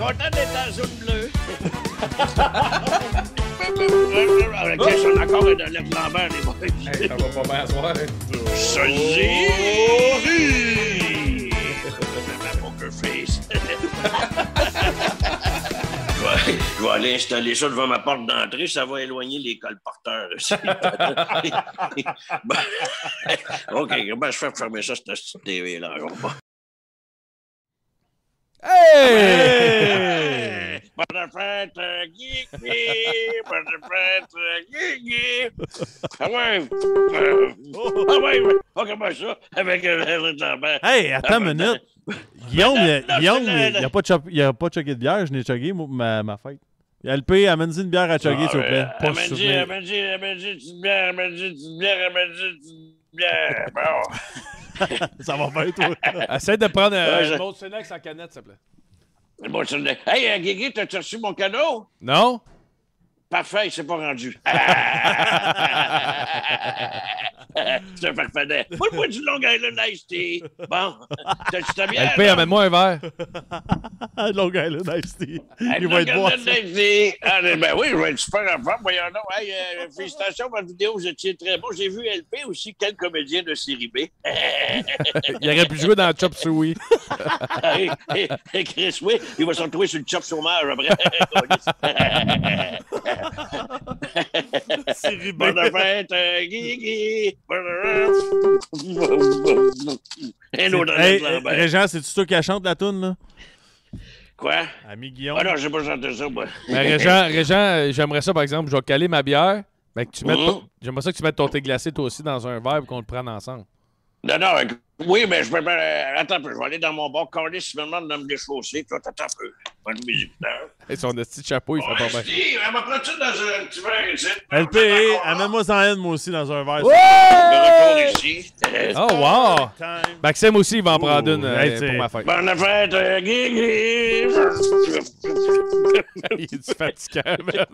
Content d'être en zone bleue. Avec on a encore une lettre Lambert, les boys. Hey, ça va pas bien à soir. Salut! Ma poker face. Je vais aller installer ça devant ma porte d'entrée, ça va éloigner les colporteurs. OK, comment je fais pour fermer ça, cette TV-là? Hey! Bonne fête, Guigui! Bonne fête, Guigui! Ah ouais! Ah ouais! Oh, comment ça? Avec un jambon. Hey, attends une minute. Guillaume, il a pas choqué de bière. Je n'ai choqué, moi, ma fête. LP, amène-y une bière à choquer, s'il vous plaît. Amène-y une bière, Bon. Ça va bien, toi. Essaye de prendre un autre Sénex en canette, s'il te plaît. Bon, hey, Guigui, t'as-tu reçu mon cadeau? Non? Parfait, il s'est pas rendu. C'est un farfadet. Moi, le bois du Long Island Iced Tea. Bon, t'as-tu ta bière? LP, amène-moi un verre. Long Island Iced Tea. Hey, Il va être boire. Ben oui, je vais être super en forme. Voyons donc. Hey, félicitations pour votre vidéo, vous étiez très bon. J'ai vu LP aussi, quel comédien de série B. Il aurait pu jouer dans Chop Suey. Hey, Chris, oui, il va se retrouver sur le chop saumage après. Série B. Bonne fête, Guigui. Hey, Régent, c'est-tu toi qui chante la toune, là? Quoi? Ami Guillaume. Ah non, j'ai pas chanté ça, moi. Ben, Régent, j'aimerais ça, par exemple, je vais caler ma bière. Ben, que tu mettes j'aimerais ça que tu mettes ton thé glacé, toi aussi, dans un verre et qu'on le prenne ensemble. Non, oui, mais je peux pas. Attends un peu, je vais aller dans mon bar. Carlis, si me demande de me déchausser, toi, attends un peu. Pas de mes écouteurs. Et son petit chapeau, il fait pas bien. Si, elle m'a pris ça dans un petit verre ici. LP, amène-moi ça en haine, moi aussi, dans un verre. De retour ici. Oh, wow! Time. Maxime aussi, il va en prendre une hey, pour ma fête. Bonne fête, Guigui! Il est fatiguant, man.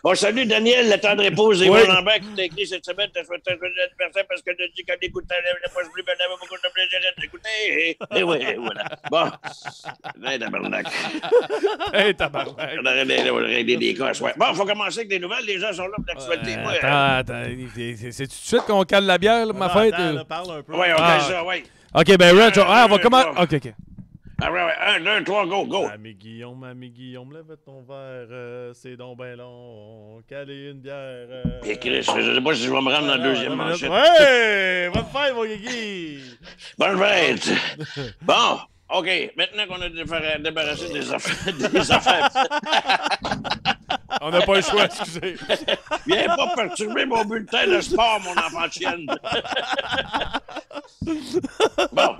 Bon, salut Daniel, le temps de repos et Oui. mon Lambert qui t'a écrit cette semaine. T'as souhaité un joyeux anniversaire parce que t'as dit qu'en écoutant la poche bleue, ben, t'avais beaucoup de plaisir à t'écouter. Et oui, voilà. Bon. Hey, tabarnak. Hey, tabarnak. On aurait régler des cas, ouais. Bon, faut commencer avec des nouvelles. Les gens sont là pour l'actualité. Moi, Attends, c'est tout de suite qu'on cale la bière, là, ma fête? Attends, là, parle un peu. ouais, on fait ça, ouais. OK, ben, Reg, on va commencer. OK. Ah, ouais, 1, 2, 3, go. Ami Guillaume, lève ton verre, c'est donc ben long, caler une bière. Et Chris, je sais pas si je vais me rendre dans la deuxième manchette. Ouais! Bonne fête, mon Guigui! Bonne fête! Bon, OK, maintenant qu'on a débarrassé des affaires. On n'a pas le choix, excusez. Viens pas perturber mon bulletin de sport, mon enfant de chienne. Bon.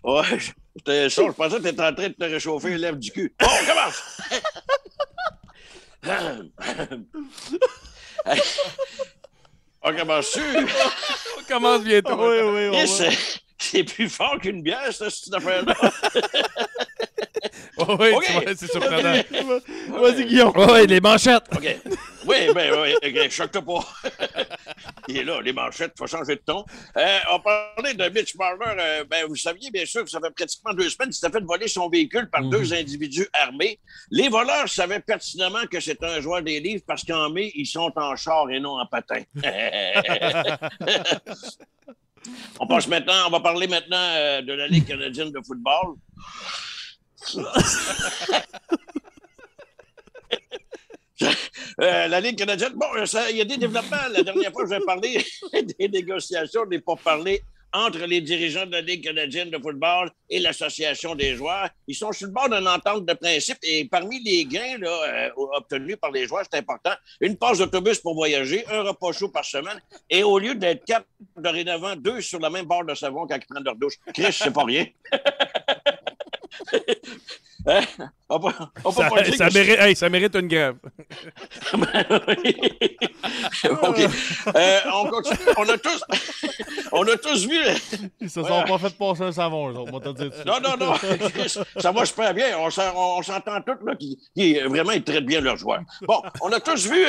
Ouais, j'étais chaud. Je pensais que t'étais en train de te réchauffer les lèvres du cul. Bon, on commence! On commence-tu? On commence bientôt. Oui, Et c'est plus fort qu'une bière, ça, cette affaire-là. Oui, OK. tu vois, c'est surprenant. Vas-y, Guillaume. Oui, les manchettes. OK. Oui, OK, choque-toi pas. Il est là, les manchettes, il faut changer de ton. On parlait de Mitch Marner. Vous saviez, bien sûr, que ça fait pratiquement 2 semaines qu'il s'était fait voler son véhicule par 2 individus armés. Les voleurs savaient pertinemment que c'était un joueur des livres parce qu'en mai, ils sont en char et non en patin. On va parler maintenant de la Ligue canadienne de football. La Ligue canadienne, bon, il y a des développements. La dernière fois, je vais parler des négociations, des pourparlers entre les dirigeants de la Ligue canadienne de football et l'Association des joueurs. Ils sont sur le bord d'une entente de principe et parmi les gains là, obtenus par les joueurs, c'est important, une passe d'autobus pour voyager, un repas chaud par semaine et au lieu d'être 4, dorénavant 2 sur la même barre de savon quand ils prennent leur douche. Chris, c'est pas rien. Hein? Ça Ça mérite une grève. OK. On continue. On a tous vu... Ils se sont pas fait passer un savon, on va te dire ça. Non. Ça va super bien. On s'entend tous là, qui vraiment ils traitent bien leurs joueurs. Bon, on a tous vu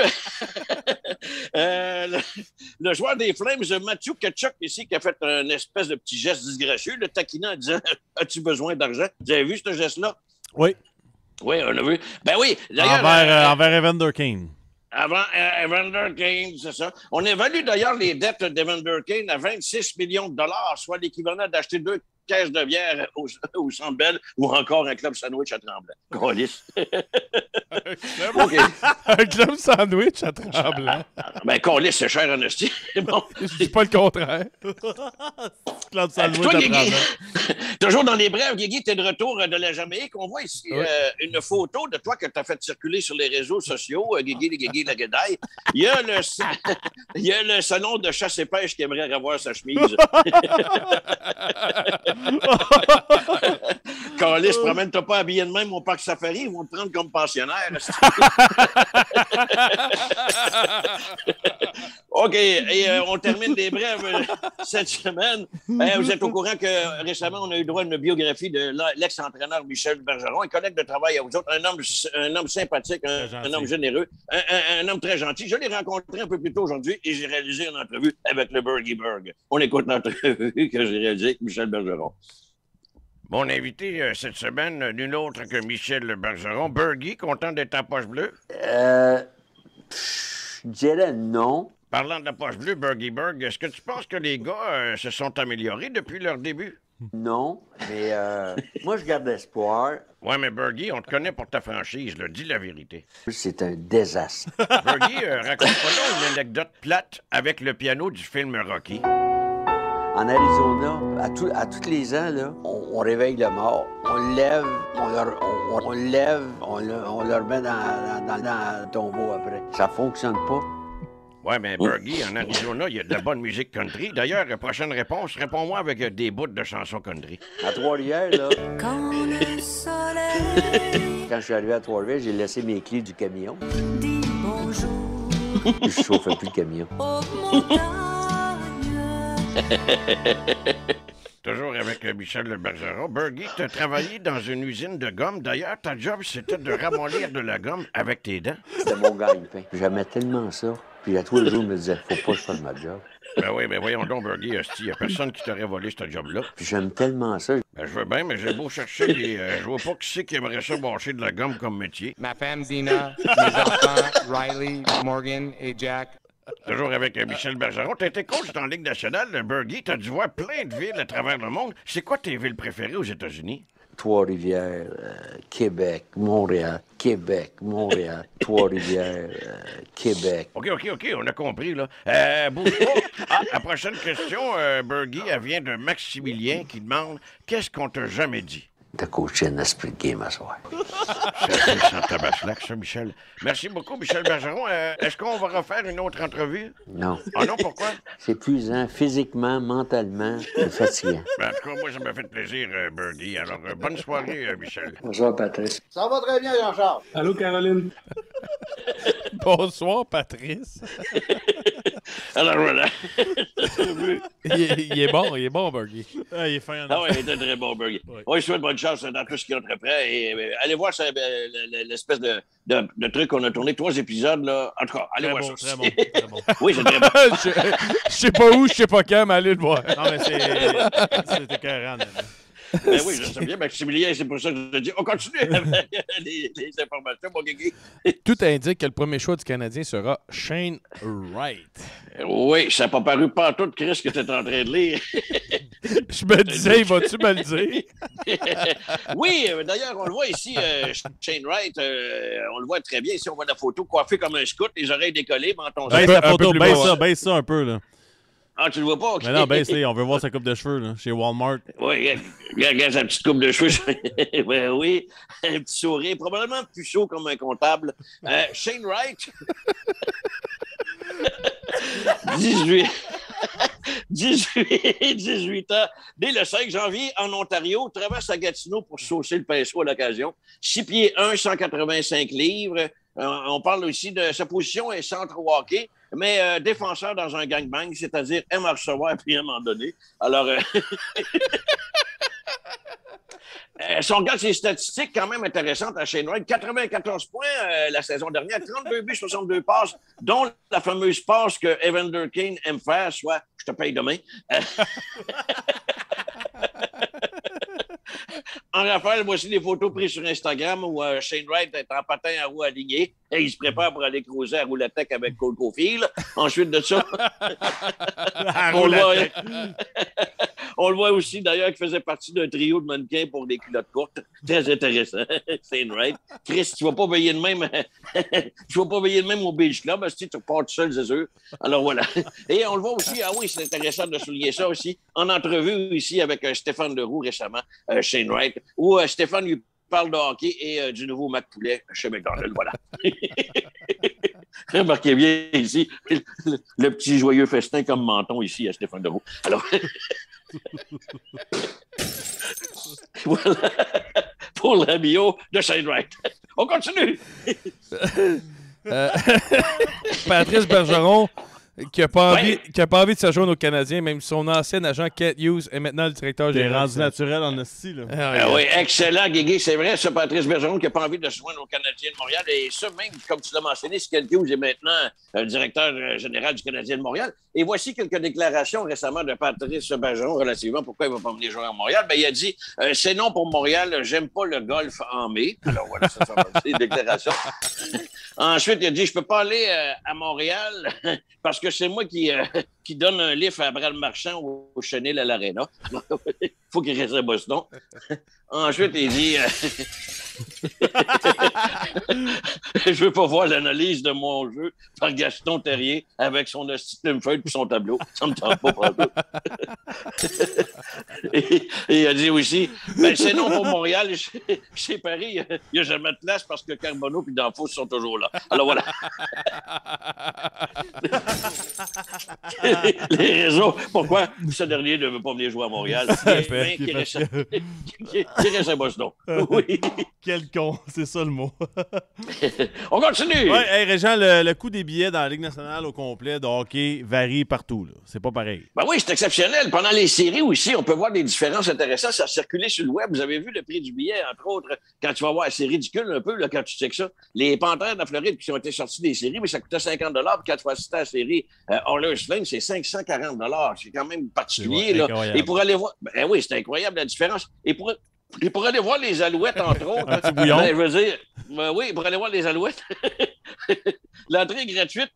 le joueur des Flames, Matthew Tkachuk, ici, qui a fait une espèce de petit geste disgracieux, le taquinant en disant « As-tu besoin d'argent? » Vous avez vu ce geste-là? Oui. Oui, on l'a vu. Ben oui. Envers Evander Kane. Avant Evander Kane, c'est ça. On évalue d'ailleurs les dettes d'Evander Kane à 26 millions de dollars, soit l'équivalent d'acheter 2 caisses de bière au Centre Bell ou encore un club sandwich à Tremblant. Câlisse. Un club sandwich à Tremblant. Ben, câlisse, c'est cher en esti. Bon. Je dis pas le contraire. Club sandwich Toi, à Guigui, Tremblant. toujours dans les brèves, Guigui, t'es de retour de la Jamaïque. On voit ici une photo de toi que tu as fait circuler sur les réseaux sociaux, Guigui la Guédaille. Il y a le salon de chasse et pêche qui aimerait revoir sa chemise. Câlisse, promène-toi pas habillé de même au parc safari, ils vont te prendre comme pensionnaire. OK, et on termine les brèves cette semaine. Vous êtes au courant que récemment, on a eu droit à une biographie de l'ex-entraîneur Michel Bergeron, un collègue de travail à vous autres, un homme sympathique, un homme généreux, un homme très gentil. Je l'ai rencontré un peu plus tôt aujourd'hui et j'ai réalisé une entrevue avec le Bergie Berg. On écoute l'entrevue que j'ai réalisée avec Michel Bergeron. Mon invité cette semaine, nul autre que Michel Bergeron. Bergie, content d'être à poche bleue? Je dirais non. Parlant de la poche bleue, Bergie Berg, est-ce que tu penses que les gars se sont améliorés depuis leur début? Non, mais moi, je garde espoir. Ouais, mais Bergie, on te connaît pour ta franchise, là. Dis la vérité. C'est un désastre. Bergie, raconte-moi une anecdote plate avec le piano du film Rocky. En Arizona, à tous les ans, là, on réveille le mort. On le lève, on le remet dans le tombeau après. Ça fonctionne pas. Ouais, mais Bergie, en Arizona, il y a de la bonne musique country. D'ailleurs, prochaine réponse, réponds-moi avec des bouts de chansons country. À Trois-Rivières, là, Quand le soleil quand je suis arrivé à Trois-Rivières, j'ai laissé mes clés du camion. dit bonjour Puis je chauffais plus le camion. aux montagnes. Toujours avec Michel Bergeron. Bergie, tu as travaillé dans une usine de gomme. D'ailleurs, ta job, c'était de ramollir de la gomme avec tes dents. C'était mon gagne-pain. J'aimais tellement ça. Puis à tous les jours, je me disais, faut pas que je fasse ma job. Ben oui, mais voyons donc, Bergie, il n'y a personne qui t'aurait volé ce job-là. Puis j'aime tellement ça. Ben, je veux bien, mais j'ai beau chercher, je vois pas qui c'est qui aimerait ça bâcher de la gomme comme métier. Ma femme Dina, mes enfants Riley, Morgan et Jack. Toujours avec Michel Bergeron. T'as été coach dans la Ligue nationale, Bergie. T'as dû voir plein de villes à travers le monde. C'est quoi tes villes préférées aux États-Unis? Trois-Rivières, Québec, Montréal, Trois-Rivières, Québec. OK, on a compris, là. Bouge pas. Ah, la prochaine question, Bergie, elle vient de Maximilien qui demande « Qu'est-ce qu'on t'a jamais dit? » T'as coaché un esprit de game à soir. C'est sans tabaslac, ça, Michel. Merci beaucoup, Michel Bergeron. Est-ce qu'on va refaire une autre entrevue? Non. Ah non, pourquoi? C'est épuisant, physiquement, mentalement, c'est fatigant. Ben, en tout cas, moi, ça m'a fait plaisir, Bergie. Alors, bonne soirée, Michel. Bonsoir, Patrice. Ça va très bien, Jean-Charles. Allô, Caroline? Bonsoir, Patrice. Alors, voilà. Il est bon, Bergie. Ah, il est fin en Ah oui, il était très bon, Bergie. Oui, je souhaite bonne chance dans tout ce qui est entreprêt. Et allez voir l'espèce de truc qu'on a tourné, 3 épisodes, là. En tout cas, allez voir ça. Très bon. Oui, c'est très bon. Je sais pas où, je sais pas quand, mais allez le voir. Non, mais c'est écœurant. Ben oui, je sais bien, Maximilien, c'est pour ça que je te dis, on continue avec les informations, mon Guigui. Tout indique que le premier choix du Canadien sera Shane Wright. Oui, ça n'a pas paru pantoute, Chris, que tu es en train de lire. Je me disais, vas-tu me le dire? Oui, d'ailleurs, on le voit ici, Shane Wright, on le voit très bien. Ici, on voit la photo coiffé comme un scout, les oreilles décollées, menton. Baisse la photo, baisse ça un peu, là. Ah, tu le vois pas? Okay. Mais non, baisse-les, on veut voir sa coupe de cheveux, là, chez Walmart. Oui, regarde sa petite coupe de cheveux. Ben, oui, un petit sourire, probablement plus chaud comme un comptable. Shane Wright. 18. 18 ans, dès le 5 janvier, en Ontario, traverse à Gatineau pour saucer le pinceau à l'occasion. 6 pieds 1, 185 livres. On parle aussi de sa position est centre au hockey, mais défenseur dans un gangbang, c'est-à-dire aime à recevoir puis aime en donner. Alors, si on regarde ses statistiques quand même intéressantes à Shane Wright, 94 points la saison dernière, 32 buts, 62 passes, dont la fameuse passe que Evander Kane aime faire, soit « je te paye demain ». En rafale, voici des photos prises sur Instagram où Shane Wright est en patin à roues alignées et il se prépare pour aller creuser à Roulatec avec Cole Caulfield. Ensuite de ça, on le voit aussi d'ailleurs qu'il faisait partie d'un trio de mannequins pour des culottes courtes. Très intéressant, Shane Wright. Chris, tu vas pas veiller de même, tu vas pas veiller de même au Beach Club, parce que tu pars tout seul, c'est sûr. Alors voilà. Et on le voit aussi, ah oui, c'est intéressant de souligner ça aussi, en entrevue ici avec Stéphane Leroux récemment, Shane Wright, où Stéphane lui parle de hockey et du nouveau Mac Poulet chez McDonald's. Voilà. Remarquez bien ici le petit joyeux festin comme menton ici à Stéphane Leroux. Alors, voilà pour la bio de Shane Wright. On continue. Patrice Bergeron, qui n'a pas envie de se joindre aux Canadiens, même son ancien agent Kent Hughes est maintenant le directeur T'es général. rendu naturel en esti, là. Oui, excellent, Guigui. C'est vrai, ça, Patrice Bergeron, qui n'a pas envie de se joindre aux Canadiens de Montréal. Et ça, même, comme tu l'as mentionné, Kent Hughes est maintenant directeur général du Canadien de Montréal. Et voici quelques déclarations récemment de Patrice Bergeron relativement pourquoi il ne va pas venir jouer à Montréal. Ben, il a dit c'est non pour Montréal, j'aime pas le golf en mai. Alors voilà, ça sont des déclarations. Ensuite, il a dit je peux pas aller à Montréal parce que c'est moi qui donne un lift à Brad Marchand au Chenil à l'Arena. Il faut qu'il reste à Boston. Ensuite, il dit je veux pas voir l'analyse de mon jeu par Gaston Terrier avec son feuille et son tableau. Ça me tente pas. Et il a dit aussi ben, c'est non pour Montréal. Chez Paris, il n'y a jamais de place parce que Carbonneau et Danfos sont toujours là. Alors voilà. Les raisons pourquoi ce dernier ne veut pas venir jouer à Montréal. Qui reste à Boston. Oui. Quel con, c'est ça le mot. On continue. Ouais, hey, Régent, le coût des billets dans la Ligue nationale au complet de hockey varie partout. Là. C'est pas pareil. Ben oui, c'est exceptionnel. Pendant les séries aussi, on peut voir des différences intéressantes. Ça a circulé sur le web. Vous avez vu le prix du billet, entre autres, quand tu vas voir, c'est ridicule un peu là, quand tu sais que ça. Les Panthères de la Floride qui ont été sortis des séries, mais ça coûtait 50 $. Puis quand tu vas assister à la série Oilers Flames, c'est 540 $. C'est quand même particulier. Là. Et pour aller voir... Ben oui, c'est incroyable la différence. Et pour aller voir les Alouettes, entre autres, ben, je veux dire, ben oui, pour aller voir les Alouettes, l'entrée est gratuite.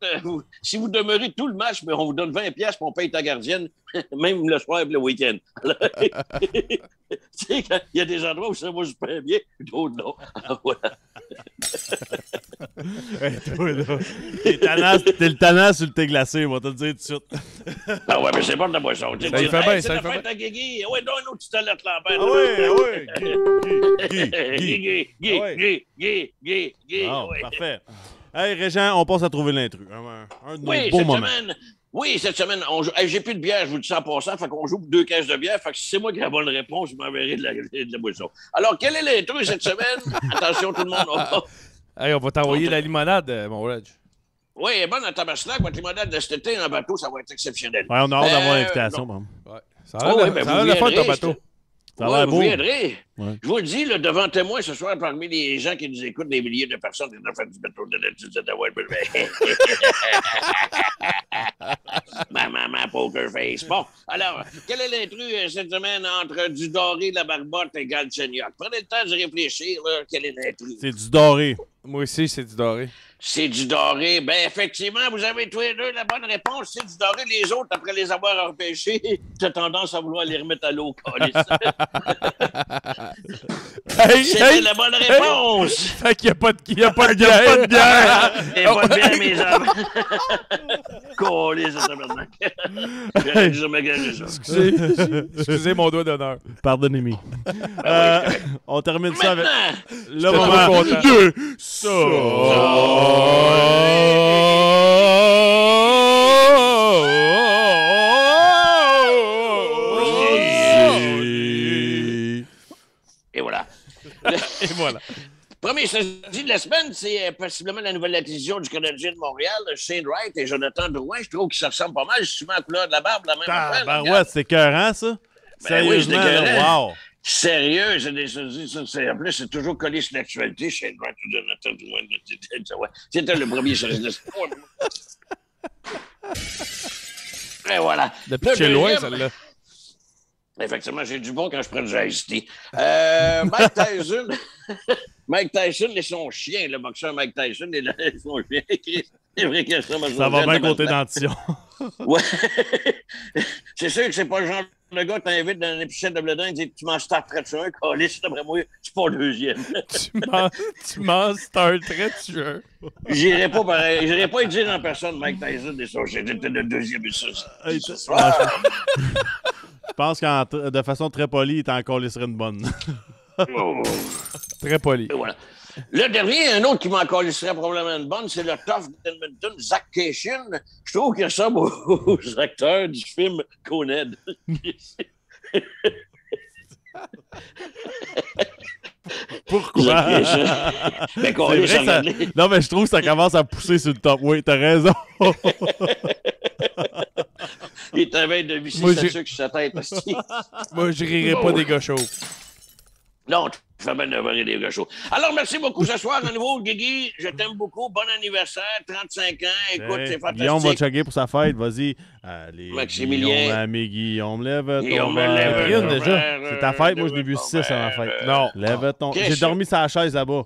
Si vous demeurez tout le match, ben, on vous donne 20$ puis on paye ta gardienne, même le soir et le week-end. Tu sais, il y a des endroits où ça va super bien, d'autres non. Alors, voilà. T'es le tannant sur le thé glacé, on va te le dire tout de suite. Ah ouais, mais c'est pas de la boisson. Ça y fait bien, ça y fait bien. Guigui. Ouais, donne une autre petite alerte là. Ah ouais. Guigui. Parfait. Hey, Régent, on passe à trouver l'intrus. Un de nos beaux moments. Oui, cette semaine, j'ai plus de bière, je vous le dis ça en passant, fait qu'on joue pour 2 caisses de bière, fait que si c'est moi qui ai la bonne réponse, je m'enverrai de la boisson. Alors, quel est l'intrus cette semaine? Attention tout le monde. Hey, on va t'envoyer la limonade, mon Reg. Oui, elle est bonne à Tabaslac, votre limonade de cet été en bateau, ça va être exceptionnel. Ouais, on a hâte d'avoir l'invitation, maman. Ouais. Ça a l'air de faire ton bateau. Ça a l'air beau. Vous viendrez. Ouais. Je vous le dis, là, devant témoin ce soir, parmi les gens qui nous écoutent, des milliers de personnes qui ont fait du bateau de l'étude de ma poker face. Bon, alors, quel est l'intrus cette semaine entre du doré, la barbotte et Galchenyuk? Prenez le temps de réfléchir, là, quel est l'intrus? C'est du doré. Moi aussi, c'est du doré. C'est du doré. Ben, effectivement, vous avez tous les deux la bonne réponse. C'est du doré. Les autres, après les avoir repêchés, tu as tendance à vouloir les remettre à l'eau. C'était la bonne réponse. Fait qu'il n'y a pas de bière. Il n'y a pas de bière, mes hommes. Collez, ça tabarnak. J'aurais dû maganer ça. Excusez mon doigt d'honneur. Pardonnez-moi. On termine ça avec le J'étais moment trop content. de Et voilà. Premier samedi de la semaine, c'est possiblement la nouvelle acquisition du Canadien de Montréal, Shane Wright et Jonathan Drouin. Je trouve qu'ils se ressemblent pas mal, souvent à la couleur de la barbe, la même affaire. Ben ouais, c'est écœurant, ça. Ben oui, Sérieusement, c'est là, écœurant. wow. Sérieux, en plus, c'est toujours collé sur l'actualité, Shane Wright ou Jonathan Drouin. C'était le premier service de la semaine. Et voilà. Depuis Le chez loin, deuxième- celle-là. Effectivement, j'ai du bon quand je prends du Ice Tea. Mike Tyson et son chien, le boxeur Mike Tyson et son chien. C'est vrai que ça Ça va bien côté dentition. Ouais. C'est sûr que c'est pas le genre de gars que t'invites dans un épicerie de bledin et dit tu m'en Star Trek sur un, câlisse, d'après moi, c'est pas le deuxième. Tu manges Star Trek, tu veux. J'irai pas pareil. J'irai pas dire en personne Mike Tyson et son chien. C'était le deuxième et ça. Hey, Ce soir. Je pense que de façon très polie, il t'en colisserait une bonne. Oh. Très poli. Et voilà. Le dernier, un autre qui m'en serait probablement une bonne, c'est le tough d'Edmonton, Zach Cation. Je trouve qu'il ressemble aux acteurs du film Coned. Pourquoi? Mais C'est qu'on vrai que ça... Non, mais je trouve que ça commence à pousser sur le top. Oui, t'as raison. Il est en train de visser Moi, sa j'ai- sucre sur sa tête. Aussi. Moi, je rirais pas des gars chauds. Non, tu fais bien d'avoir des gars chauds. Alors, merci beaucoup ce soir à nouveau, Guigui. Je t'aime beaucoup. Bon anniversaire, 35 ans. Écoute, Hey, c'est fantastique. Guillaume va chugger pour sa fête. Vas-y. Allez, Maximilien. Guillaume, ami Guillaume, lève ton Guillaume, verre. lève Une ton déjà. verre, C'est ta fête, moi, je l'ai lève vu ton 6 à ma verre, fête. Non. Lève ton... Qu'est-ce J'ai que- dormi sur la chaise là-bas.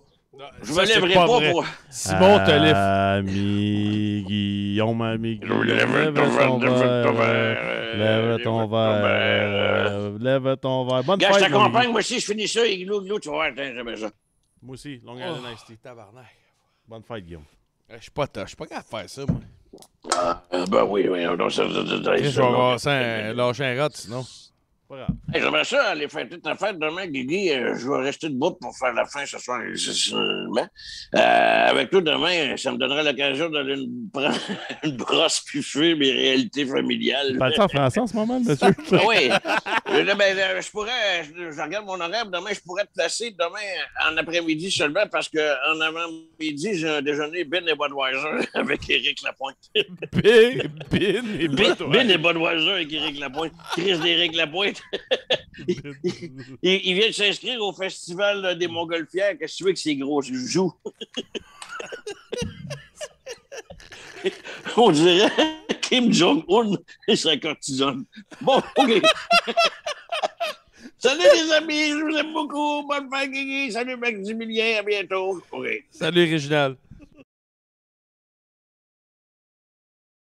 Je me Ça, c'est lèverai pas pas vrai. pour... Simon te lève. Ami Guillaume, ami Guillaume, Lève ton verre, lève ton verre, lève ton verre. Bonne Gars, je fête, mon t'accompagne. Guigui. Moi aussi, je finis ça. Et glou, tu vas voir. Attends, j'aime ça. Moi aussi, Long Oh, Island Iced Tea. tabarnak. Bonne fête, Guillaume. Je suis pas capable de faire ça, moi. Ben oui. Donc, ça, Je vais lâcher un rat, sinon. Pas grave. Hey, j'aimerais ça aller fêter ta fête demain, Guigui. Je vais rester debout pour faire la fin ce soir. Avec toi demain, ça me donnerait l'occasion d'aller prendre une brosse puis fuir mes réalités familiales. Parles-tu en français en ce moment, monsieur? Ah oui. Je pourrais, je regarde mon horaire, demain, je pourrais te placer demain en après-midi seulement parce qu'en avant-midi, j'ai un déjeuner Bin et Budweiser avec Éric Lapointe. Bin et Bin et Budweiser avec Éric Lapointe. Chris d'Éric Lapointe. Il vient de s'inscrire au festival des Montgolfières. Qu'est-ce que tu veux que c'est gros? Je joue. On dirait Kim Jong-un et sa cortisone. Bon, OK. Salut les amis, je vous aime beaucoup. Bonne fête, Guigui. Salut Maximilien, à bientôt. OK. Salut, Réginald.